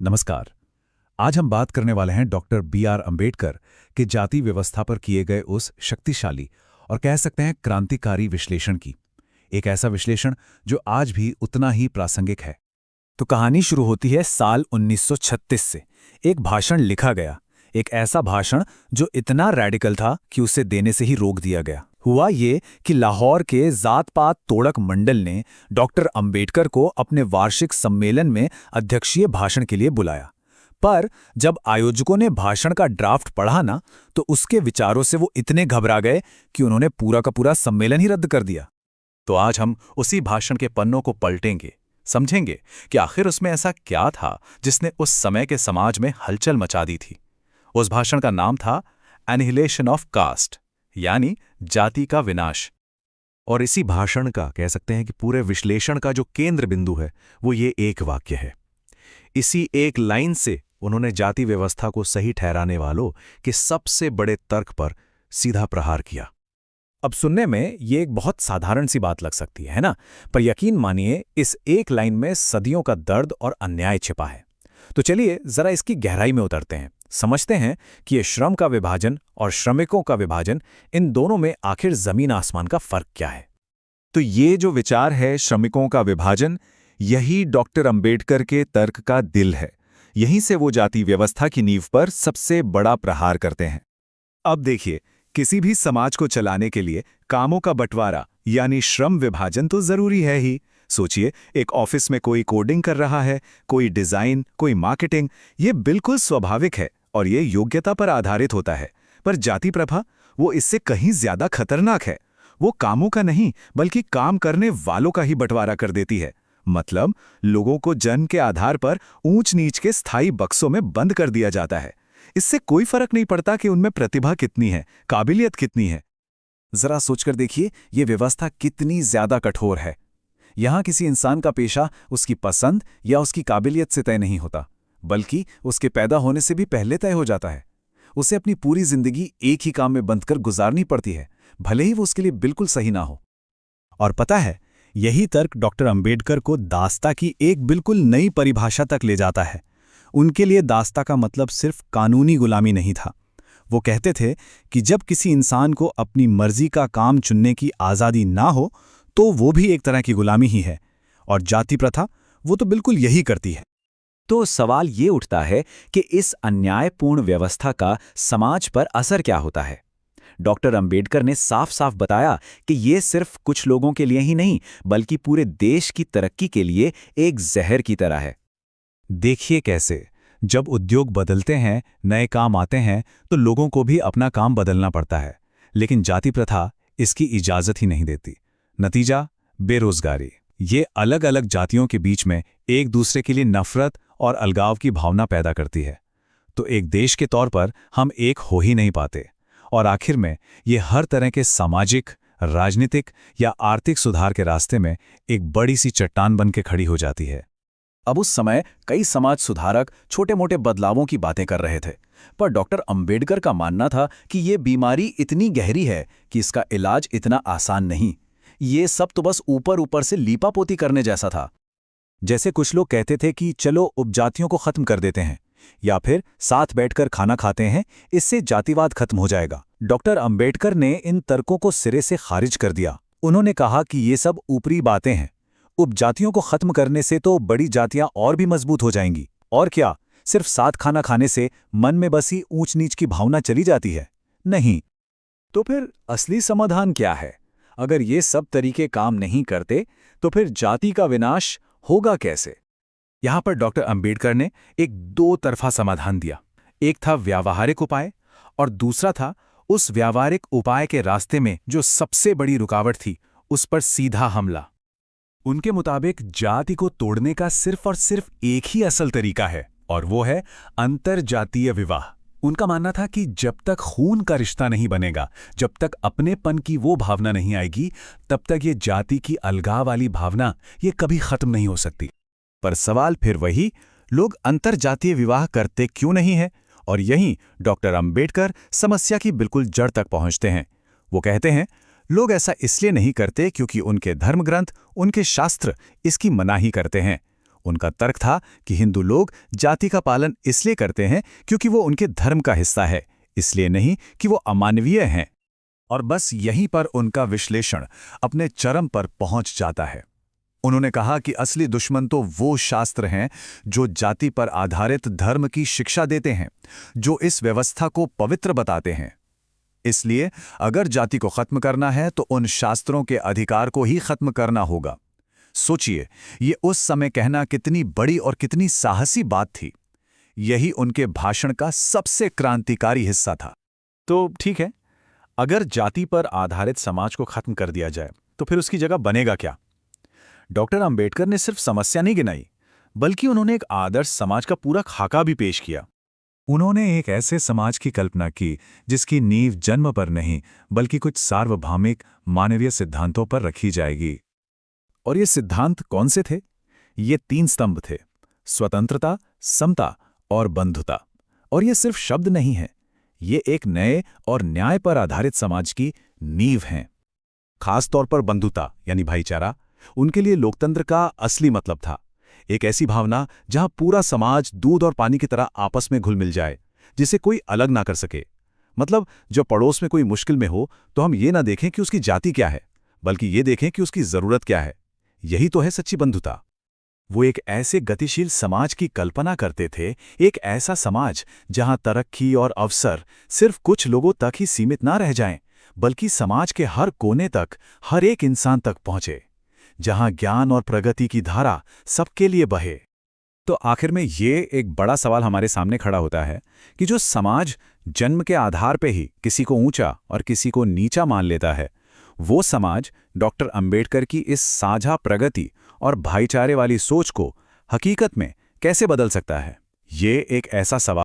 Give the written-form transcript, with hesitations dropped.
नमस्कार। आज हम बात करने वाले हैं डॉक्टर बी.आर. अंबेडकर के जाति व्यवस्था पर किए गए उस शक्तिशाली और कह सकते हैं क्रांतिकारी विश्लेषण की। एक ऐसा विश्लेषण जो आज भी उतना ही प्रासंगिक है। तो कहानी शुरू होती है साल 1936 से। एक भाषण लिखा गया, एक ऐसा भाषण जो इतना रैडिकल था कि उसे देने से ही रोक दिया गया। हुआ ये कि लाहौर के जात-पात तोड़क मंडल ने डॉक्टर अंबेडकर को अपने वार्षिक सम्मेलन में अध्यक्षीय भाषण के लिए बुलाया। पर जब आयोजकों ने भाषण का ड्राफ्ट पढ़ा ना, तो उसके विचारों से वो इतने घबरा गए कि उन्होंने पूरा का पूरा सम्मेलन ही रद्द कर दिया। तो आज हम उसी भाषण के पन्नों को पलटेंगे, समझेंगे कि आखिर उसमें ऐसा क्या था जिसने उस समय के समाज में हलचल मचा दी थी। उस भाषण का नाम था एनिहिलेशन ऑफ कास्ट, यानी जाति का विनाश। और इसी भाषण का कह सकते हैं कि पूरे विश्लेषण का जो केंद्र बिंदु है वो ये एक वाक्य है। इसी एक लाइन से उन्होंने जाति व्यवस्था को सही ठहराने वालों के सबसे बड़े तर्क पर सीधा प्रहार किया। अब सुनने में ये एक बहुत साधारण सी बात लग सकती है ना, पर यकीन मानिए इस एक लाइन में सदियों का दर्द और अन्याय छिपा है। तो चलिए जरा इसकी गहराई में उतरते हैं, समझते हैं कि ये श्रम का विभाजन और श्रमिकों का विभाजन, इन दोनों में आखिर जमीन आसमान का फर्क क्या है। तो ये जो विचार है श्रमिकों का विभाजन, यही डॉक्टर अंबेडकर के तर्क का दिल है। यहीं से वो जाति व्यवस्था की नींव पर सबसे बड़ा प्रहार करते हैं। अब देखिए, किसी भी समाज को चलाने के लिए कामों का बंटवारा यानी श्रम विभाजन तो जरूरी है ही। सोचिए, एक ऑफिस में कोई कोडिंग कर रहा है, कोई डिजाइन, कोई मार्केटिंग, ये बिल्कुल स्वाभाविक है और ये योग्यता पर आधारित होता है। पर जाति प्रथा, वो इससे कहीं ज्यादा खतरनाक है। वो कामों का नहीं बल्कि काम करने वालों का ही बंटवारा कर देती है। मतलब लोगों को जन्म के आधार पर ऊंच नीच के स्थायी बक्सों में बंद कर दिया जाता है। इससे कोई फर्क नहीं पड़ता कि उनमें प्रतिभा कितनी है, काबिलियत कितनी है। जरा सोचकर देखिए, ये व्यवस्था कितनी ज्यादा कठोर है। यहां किसी इंसान का पेशा उसकी पसंद या उसकी काबिलियत से तय नहीं होता, बल्कि उसके पैदा होने से भी पहले तय हो जाता है। उसे अपनी पूरी जिंदगी एक ही काम में बंधकर गुजारनी पड़ती है, भले ही वो उसके लिए बिल्कुल सही ना हो। और पता है, यही तर्क डॉक्टर अंबेडकर को दास्ता की एक बिल्कुल नई परिभाषा तक ले जाता है। उनके लिए दास्ता का मतलब सिर्फ कानूनी गुलामी नहीं था। वो कहते थे कि जब किसी इंसान को अपनी मर्जी का काम चुनने की आज़ादी ना हो, तो वो भी एक तरह की गुलामी ही है। और जाति प्रथा, वो तो बिल्कुल यही करती है। तो सवाल ये उठता है कि इस अन्यायपूर्ण व्यवस्था का समाज पर असर क्या होता है। डॉक्टर अंबेडकर ने साफ साफ बताया कि ये सिर्फ कुछ लोगों के लिए ही नहीं, बल्कि पूरे देश की तरक्की के लिए एक जहर की तरह है। देखिए कैसे, जब उद्योग बदलते हैं, नए काम आते हैं, तो लोगों को भी अपना काम बदलना पड़ता है। लेकिन जाति प्रथा इसकी इजाज़त ही नहीं देती। नतीजा, बेरोजगारी। ये अलग अलग जातियों के बीच में एक दूसरे के लिए नफरत और अलगाव की भावना पैदा करती है। तो एक देश के तौर पर हम एक हो ही नहीं पाते, और आखिर में ये हर तरह के सामाजिक, राजनीतिक या आर्थिक सुधार के रास्ते में एक बड़ी सी चट्टान बन के खड़ी हो जाती है। अब उस समय कई समाज सुधारक छोटे मोटे बदलावों की बातें कर रहे थे, पर डॉक्टर अंबेडकर का मानना था कि ये बीमारी इतनी गहरी है कि इसका इलाज इतना आसान नहीं। ये सब तो बस ऊपर ऊपर से लीपापोती करने जैसा था। जैसे कुछ लोग कहते थे कि चलो उपजातियों को खत्म कर देते हैं, या फिर साथ बैठकर खाना खाते हैं, इससे जातिवाद खत्म हो जाएगा। डॉक्टर अंबेडकर ने इन तर्कों को सिरे से खारिज कर दिया। उन्होंने कहा कि ये सब ऊपरी बातें हैं। उपजातियों को खत्म करने से तो बड़ी जातियां और भी मजबूत हो जाएंगी। और क्या, सिर्फ साथ खाना खाने से मन में बसी ऊंच नीच की भावना चली जाती है? नहीं। तो फिर असली समाधान क्या है? अगर ये सब तरीके काम नहीं करते, तो फिर जाति का विनाश होगा कैसे? यहां पर डॉक्टर अंबेडकर ने एक दो तरफा समाधान दिया। एक था व्यावहारिक उपाय और दूसरा था उस व्यावहारिक उपाय के रास्ते में जो सबसे बड़ी रुकावट थी, उस पर सीधा हमला। उनके मुताबिक जाति को तोड़ने का सिर्फ और सिर्फ एक ही असल तरीका है, और वो है अंतरजातीय विवाह। उनका मानना था कि जब तक खून का रिश्ता नहीं बनेगा, जब तक अपनेपन की वो भावना नहीं आएगी, तब तक ये जाति की अलगाव वाली भावना ये कभी खत्म नहीं हो सकती। पर सवाल फिर वही, लोग अंतरजातीय विवाह करते क्यों नहीं है? और यहीं डॉक्टर अंबेडकर समस्या की बिल्कुल जड़ तक पहुंचते हैं। वो कहते हैं, लोग ऐसा इसलिए नहीं करते क्योंकि उनके धर्मग्रंथ, उनके शास्त्र इसकी मनाही करते हैं। उनका तर्क था कि हिंदू लोग जाति का पालन इसलिए करते हैं क्योंकि वो उनके धर्म का हिस्सा है, इसलिए नहीं कि वो अमानवीय हैं। और बस यहीं पर उनका विश्लेषण अपने चरम पर पहुंच जाता है। उन्होंने कहा कि असली दुश्मन तो वो शास्त्र हैं जो जाति पर आधारित धर्म की शिक्षा देते हैं, जो इस व्यवस्था को पवित्र बताते हैं। इसलिए अगर जाति को खत्म करना है तो उन शास्त्रों के अधिकार को ही खत्म करना होगा। सोचिए, ये उस समय कहना कितनी बड़ी और कितनी साहसी बात थी। यही उनके भाषण का सबसे क्रांतिकारी हिस्सा था। तो ठीक है, अगर जाति पर आधारित समाज को खत्म कर दिया जाए तो फिर उसकी जगह बनेगा क्या? डॉक्टर अंबेडकर ने सिर्फ समस्या नहीं गिनाई, बल्कि उन्होंने एक आदर्श समाज का पूरा खाका भी पेश किया। उन्होंने एक ऐसे समाज की कल्पना की जिसकी नींव जन्म पर नहीं बल्कि कुछ सार्वभौमिक मानवीय सिद्धांतों पर रखी जाएगी। और ये सिद्धांत कौन से थे? ये 3 स्तंभ थे: स्वतंत्रता, समता और बंधुता। और ये सिर्फ शब्द नहीं है, ये एक नए और न्याय पर आधारित समाज की नींव हैं। खास तौर पर बंधुता यानी भाईचारा उनके लिए लोकतंत्र का असली मतलब था। एक ऐसी भावना जहां पूरा समाज दूध और पानी की तरह आपस में घुल मिल जाए, जिसे कोई अलग ना कर सके। मतलब जब पड़ोस में कोई मुश्किल में हो तो हम ये ना देखें कि उसकी जाति क्या है, बल्कि ये देखें कि उसकी जरूरत क्या है। यही तो है सच्ची बंधुता। वो एक ऐसे गतिशील समाज की कल्पना करते थे, एक ऐसा समाज जहां तरक्की और अवसर सिर्फ कुछ लोगों तक ही सीमित ना रह जाएं, बल्कि समाज के हर कोने तक, हर एक इंसान तक पहुंचे, जहां ज्ञान और प्रगति की धारा सबके लिए बहे। तो आखिर में ये एक बड़ा सवाल हमारे सामने खड़ा होता है कि जो समाज जन्म के आधार पे ही किसी को ऊंचा और किसी को नीचा मान लेता है, वो समाज डॉक्टर अंबेडकर की इस साझा प्रगति और भाईचारे वाली सोच को हकीकत में कैसे बदल सकता है? ये एक ऐसा सवाल